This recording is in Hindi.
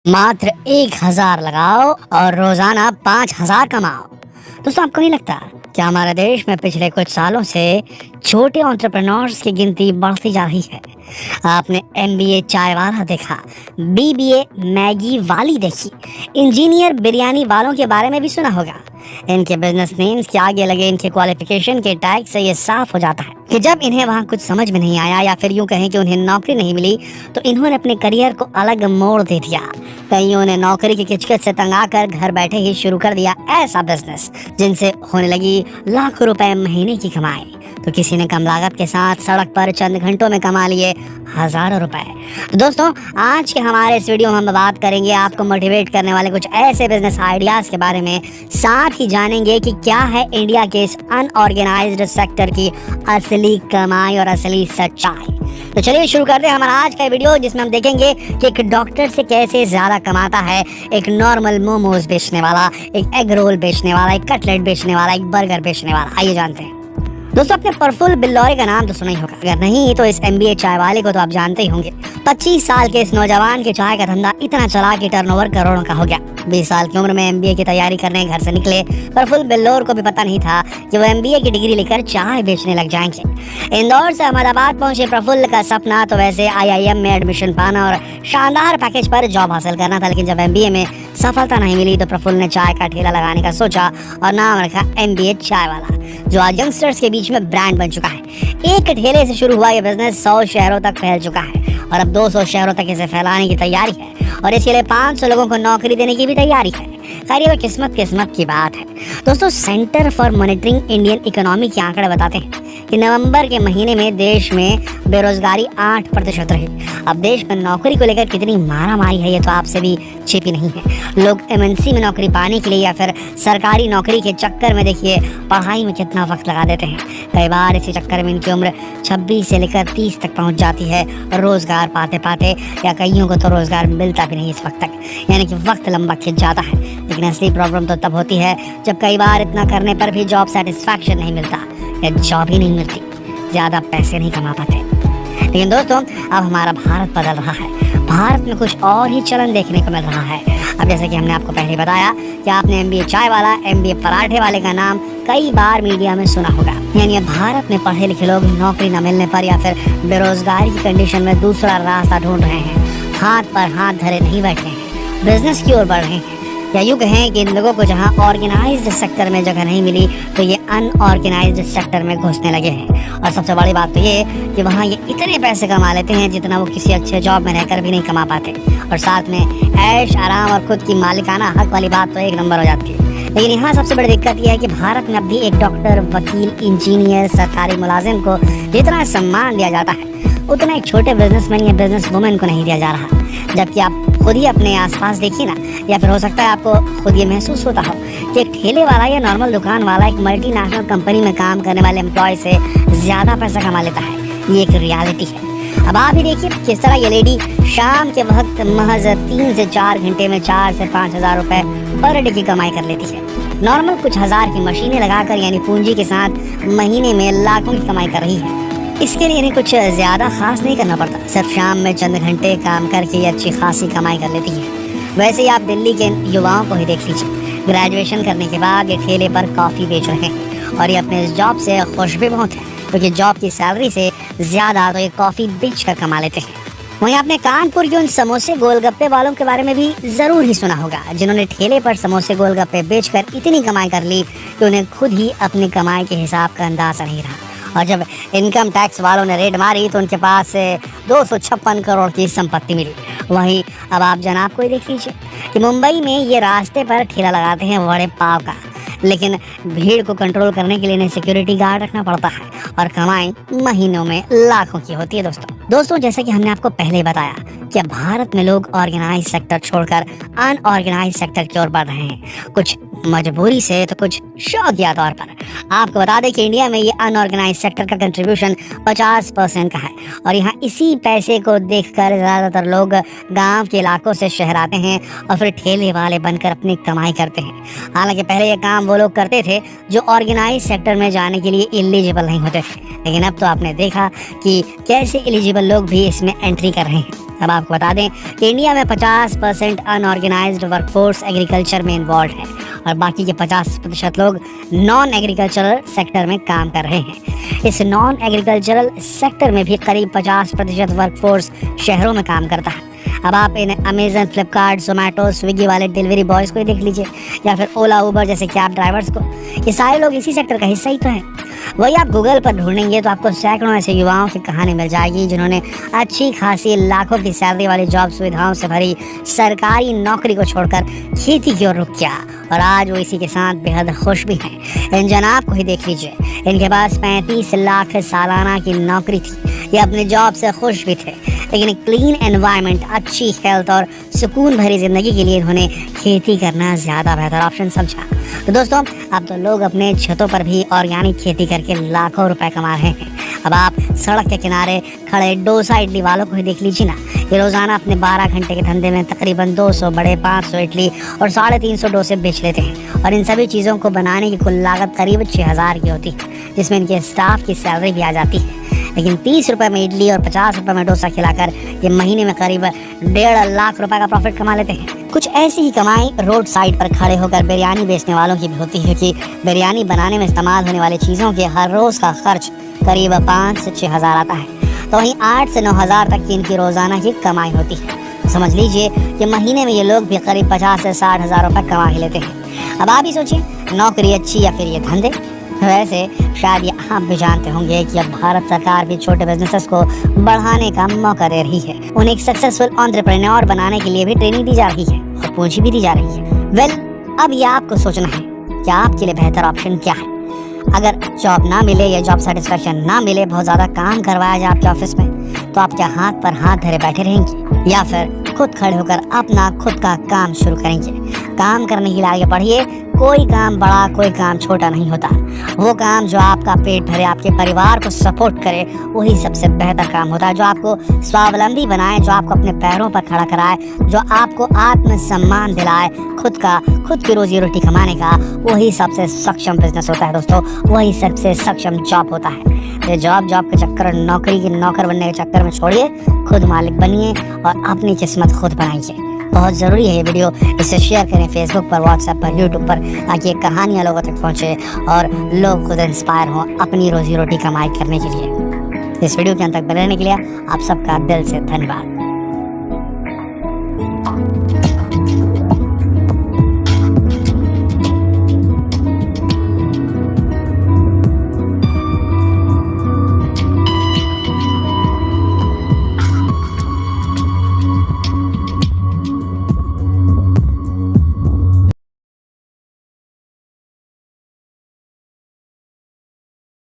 मात्र 1,000 लगाओ और रोजाना 5,000 कमाओ। दोस्तों, आपको नहीं लगता कि हमारे देश में पिछले कुछ सालों से छोटे एंटरप्रेन्योर्स की गिनती बढ़ती जा रही है? आपने एमबीए चाय वाला देखा, बीबीए मैगी वाली देखी, इंजीनियर बिरयानी वालों के बारे में भी सुना होगा। इनके बिजनेस नेम्स के आगे लगे इनके क्वालिफिकेशन के टैग से ये साफ हो जाता है कि जब इन्हें वहाँ कुछ समझ में नहीं आया या फिर यूं कहें कि उन्हें नौकरी नहीं मिली, तो इन्होंने अपने करियर को अलग मोड़ दे दिया। कईयों ने नौकरी की किचकट से तंग आकर घर बैठे ही शुरू कर दिया ऐसा बिजनेस जिनसे होने लगी लाखों रुपए महीने की कमाई। तो किसी ने कम लागत के साथ सड़क पर चंद घंटों में कमा लिए हजारों रुपए। तो दोस्तों, आज के हमारे इस वीडियो में हम बात करेंगे आपको मोटिवेट करने वाले कुछ ऐसे बिजनेस आइडियाज के बारे में। साथ ही जानेंगे कि क्या है इंडिया के इस अनऑर्गेनाइज्ड सेक्टर की असली कमाई और असली सच्चाई। तो चलिए शुरू करते हैं हमारा आज का वीडियो, जिसमें हम देखेंगे कि एक डॉक्टर से कैसे ज्यादा कमाता है एक नॉर्मल मोमोज बेचने वाला, एक एग रोल बेचने वाला, एक कटलेट बेचने वाला, एक बर्गर बेचने वाला। आइए जानते हैं। दोस्तों, आपने प्रफुल्ल बिल्लौरी का नाम तो सुना ही होगा, अगर नहीं तो इस एमबीए चाय वाले को तो आप जानते ही होंगे। 25 साल के इस नौजवान के चाय का धंधा इतना चला कि टर्नओवर करोड़ों का हो गया। 20 साल की उम्र में एमबीए की तैयारी करने घर से निकले प्रफुल्ल बिल्लौर को भी पता नहीं था कि वो एमबीए की डिग्री लेकर चाय बेचने लग जाएंगे। इंदौर से अहमदाबाद पहुंचे प्रफुल्ल का सपना तो वैसे आईआईएम में एडमिशन पाना और शानदार पैकेज पर जॉब हासिल करना था, लेकिन जब एमबीए में सफलता नहीं मिली तो प्रफुल्ल ने चाय का ठेला लगाने का सोचा और नाम रखा एमबीए चाय वाला, जो आज यंगस्टर्स के बीच में ब्रांड बन चुका है। एक ठेले से शुरू हुआ ये बिजनेस 100 शहरों तक फैल चुका है और अब 200 शहरों तक इसे फैलाने की तैयारी है और इसके लिए 500 लोगों को नौकरी देने की भी तैयारी है। खैर, ये किस्मत की बात है। दोस्तों, centre for monitoring Indian economy के आंकड़े बताते हैं कि नवंबर के महीने में देश में बेरोजगारी 8% रही। अब देश में नौकरी को लेकर कितनी मारामारी है ये तो आपसे भी छिपी नहीं है। लोग एमएनसी में नौकरी पाने के लिए या फिर सरकारी नौकरी के चक्कर में देखिए पढ़ाई में कितना वक्त लगा देते हैं। कई बार इसी चक्कर में इनकी उम्र 26 से लेकर 30 तक पहुंच जाती है रोजगार पाते पाते, या कईयों को तो रोजगार मिलता भी नहीं इस वक्त तक, यानी कि वक्त लंबा खिंच जाता है। लेकिन असली प्रॉब्लम तो तब होती है जब कई बार इतना करने पर भी जॉब सेटिस्फैक्शन नहीं मिलता या जॉब ही नहीं मिलती, ज़्यादा पैसे नहीं कमा पाते। लेकिन दोस्तों, अब हमारा भारत बदल रहा है। भारत में कुछ और ही चलन देखने को मिल रहा है। अब जैसे कि हमने आपको पहले बताया कि आपने एमबीए चाय वाला, एमबीए पराठे वाले का नाम कई बार मीडिया में सुना होगा। यानी भारत में पढ़े लिखे लोग नौकरी न मिलने पर या फिर बेरोजगारी की कंडीशन में दूसरा रास्ता ढूंढ रहे हैं, हाथ पर हाथ धरे नहीं बैठे हैं, बिजनेस की ओर बढ़ रहे हैं। या यूँ कहें कि इन लोगों को जहाँ ऑर्गेनाइज्ड सेक्टर में जगह नहीं मिली तो ये अनऑर्गेनाइज्ड सेक्टर में घुसने लगे हैं। और सबसे बड़ी बात तो ये कि वहाँ ये इतने पैसे कमा लेते हैं जितना वो किसी अच्छे जॉब में रहकर भी नहीं कमा पाते, और साथ में ऐश आराम और खुद की मालिकाना हक वाली बात तो एक नंबर हो जाती है। लेकिन यहाँ सबसे बड़ी दिक्कत यह है कि भारत में अब भी एक डॉक्टर, वकील, इंजीनियर, सरकारी मुलाजिम को जितना सम्मान दिया जाता है उतना एक छोटे बिजनेसमैन या बिजनेस वुमेन को नहीं दिया जा रहा। जबकि आप खुद ही अपने आसपास देखिए ना, या फिर हो सकता है आपको खुद ये महसूस होता हो कि एक ठेले वाला या नॉर्मल दुकान वाला एक मल्टीनेशनल कंपनी में काम करने वाले एम्प्लॉय से ज़्यादा पैसा कमा लेता है। ये एक रियलिटी है। अब आप ही देखिए किस तरह ये लेडी शाम के वक्त महज 3 से 4 घंटे में 4 से 5,000 रुपए पर डे की कमाई कर लेती है। नॉर्मल कुछ हज़ार की मशीनें लगाकर यानी पूंजी के साथ महीने में लाखों की कमाई कर रही है। इसके लिए इन्हें कुछ ज़्यादा खास नहीं करना पड़ता, सिर्फ शाम में चंद घंटे काम करके ये अच्छी खासी कमाई कर लेती है। वैसे ही आप दिल्ली के युवाओं को ही देख लीजिए, ग्रेजुएशन करने के बाद ये ठेले पर कॉफ़ी बेच रहे हैं और ये अपने इस जॉब से खुश भी बहुत हैं, क्योंकि जॉब की सैलरी से ज़्यादा तो ये कॉफ़ी बेच कर कमा लेते हैं। वहीं आपने कानपुर के उन समोसे गोलगप्पे वालों के बारे में भी ज़रूर ही सुना होगा, जिन्होंने ठेले पर समोसे गोलगप्पे बेचकर इतनी कमाई कर ली कि उन्हें खुद ही अपनी कमाई के हिसाब का अंदाज़ा नहीं रहा। और जब इनकम टैक्स वालों ने रेड मारी तो उनके पास 256 करोड़ की संपत्ति मिली। वहीं अब आप जनाब को ही देख लीजिए कि मुंबई में ये रास्ते पर ठेला लगाते हैं वड़े पाव का, लेकिन भीड़ को कंट्रोल करने के लिए इन्हें सिक्योरिटी गार्ड रखना पड़ता है और कमाई महीनों में लाखों की होती है। दोस्तों, जैसे कि हमने आपको पहले बताया कि भारत में लोग ऑर्गेनाइज सेक्टर छोड़कर अनऑर्गेनाइज सेक्टर की ओर बढ़ रहे हैं, कुछ मजबूरी से तो कुछ शौकिया तौर पर। आपको बता दें कि इंडिया में ये अनऑर्गेनाइज सेक्टर का कंट्रीब्यूशन 50% का है और यहाँ इसी पैसे को देखकर ज़्यादातर लोग गांव के इलाकों से शहर आते हैं और फिर ठेले वाले बनकर अपनी कमाई करते हैं। हालांकि पहले ये काम वो लोग करते थे जो ऑर्गेनाइज सेक्टर में जाने के लिए एलिजिबल नहीं होते थे, लेकिन अब तो आपने देखा कि कैसे एलिजिबल लोग भी इसमें एंट्री कर रहे हैं। अब आपको बता दें कि इंडिया में 50% अनऑर्गेनाइज्ड वर्कफोर्स एग्रीकल्चर में इन्वॉल्व है और बाकी के 50% लोग नॉन एग्रीकल्चरल सेक्टर में काम कर रहे हैं। इस नॉन एग्रीकल्चरल सेक्टर में भी करीब 50% वर्कफोर्स शहरों में काम करता है। अब आप इन अमेजन, फ्लिपकार्ट, जोमेटो, स्विगी वाले डिलीवरी बॉयज़ को ही देख लीजिए या फिर ओला, उबर जैसे कैब ड्राइवर्स को। ये सारे लोग इसी सेक्टर का हिस्सा ही तो हैं। वही आप गूगल पर ढूंढेंगे तो आपको सैकड़ों ऐसे युवाओं की कहानी मिल जाएगी जिन्होंने अच्छी खासी लाखों की सैलरी वाली जॉब सुविधाओं से भरी सरकारी नौकरी को छोड़कर खेती की ओर रुख किया और आज वो इसी के साथ बेहद खुश भी हैं। इन जनाब को ही देख लीजिए, इनके पास 35 लाख सालाना की नौकरी थी। ये अपने जॉब से खुश भी थे, लेकिन क्लीन एनवायरनमेंट, अच्छी हेल्थ और सुकून भरी ज़िंदगी के लिए इन्होंने खेती करना ज़्यादा बेहतर ऑप्शन समझा। तो दोस्तों, अब तो लोग अपने छतों पर भी ऑर्गेनिक खेती करके लाखों रुपए कमा रहे हैं। अब आप सड़क के किनारे खड़े डोसा इडली वालों को ही देख लीजिए ना। ये रोज़ाना अपने 12 घंटे के धंधे में तकरीबन 200 बड़े, 500 इडली और 350 डोसे बेच लेते हैं और इन सभी चीज़ों को बनाने की कुल लागत करीब 6000 की होती है, जिसमें इनके स्टाफ की सैलरी भी आ जाती है। लेकिन 30 रुपए में इडली और 50 रुपए में डोसा खिलाकर ये महीने में करीब 1.5 लाख रुपए का प्रॉफिट कमा लेते हैं। कुछ ऐसी ही कमाई रोड साइड पर खड़े होकर बिरयानी बेचने वालों की भी होती है कि बिरयानी बनाने में इस्तेमाल होने वाली चीज़ों के हर रोज़ का खर्च करीब 5 से 6 हज़ार आता है। तो वहीं 8 से 9 हज़ार तक की इनकी रोज़ाना की कमाई होती है। समझ लीजिए कि महीने में ये लोग भी करीब 50 से 60 हज़ार रुपये कमा ही लेते हैं। अब आप ही सोचिए, नौकरी अच्छी या फिर ये धंधे। वैसे शायद ये आप भी जानते होंगे कि अब भारत सरकार भी छोटे बिजनेसेस को बढ़ाने का मौका दे रही है। उन्हें एक सक्सेसफुल एंटरप्रेन्योर बनाने के लिए भी ट्रेनिंग दी जा रही है और पूंजी भी दी जा रही है। वेल, अब ये आपको सोचना है कि आपके लिए बेहतर ऑप्शन क्या है। अगर जॉब ना मिले या जॉब सेटिस्फेक्शन ना मिले, बहुत ज़्यादा काम करवाया जाए आपके ऑफिस में, तो आप क्या हाथ पर हाथ धरे बैठे रहेंगे या फिर खुद खड़े होकर अपना खुद का काम शुरू करेंगे? काम करने के लिए आगे बढ़िए। कोई काम बड़ा, कोई काम छोटा नहीं होता। वो काम जो आपका पेट भरे, आपके परिवार को सपोर्ट करे, वही सबसे बेहतर काम होता है। जो आपको स्वावलंबी बनाए, जो आपको अपने पैरों पर खड़ा कराए, जो आपको आत्मसम्मान दिलाए, खुद की रोजी रोटी कमाने का, वही सबसे सक्षम बिजनेस होता है दोस्तों। वही सबसे सक्षम जॉब होता है। ये जॉब के चक्कर, नौकरी के नौकर बनने के चक्कर में छोड़िए, खुद मालिक बनिए और अपनी किस्मत खुद बनाइए। बहुत ज़रूरी है ये वीडियो, इसे शेयर करें फेसबुक पर, व्हाट्सएप पर, यूट्यूब पर, ताकि ये कहानियाँ लोगों तक पहुँचे और लोग खुद इंस्पायर हों अपनी रोजी रोटी कमाई करने के लिए। इस वीडियो के अंत तक बने रहने के लिए आप सबका दिल से धन्यवाद।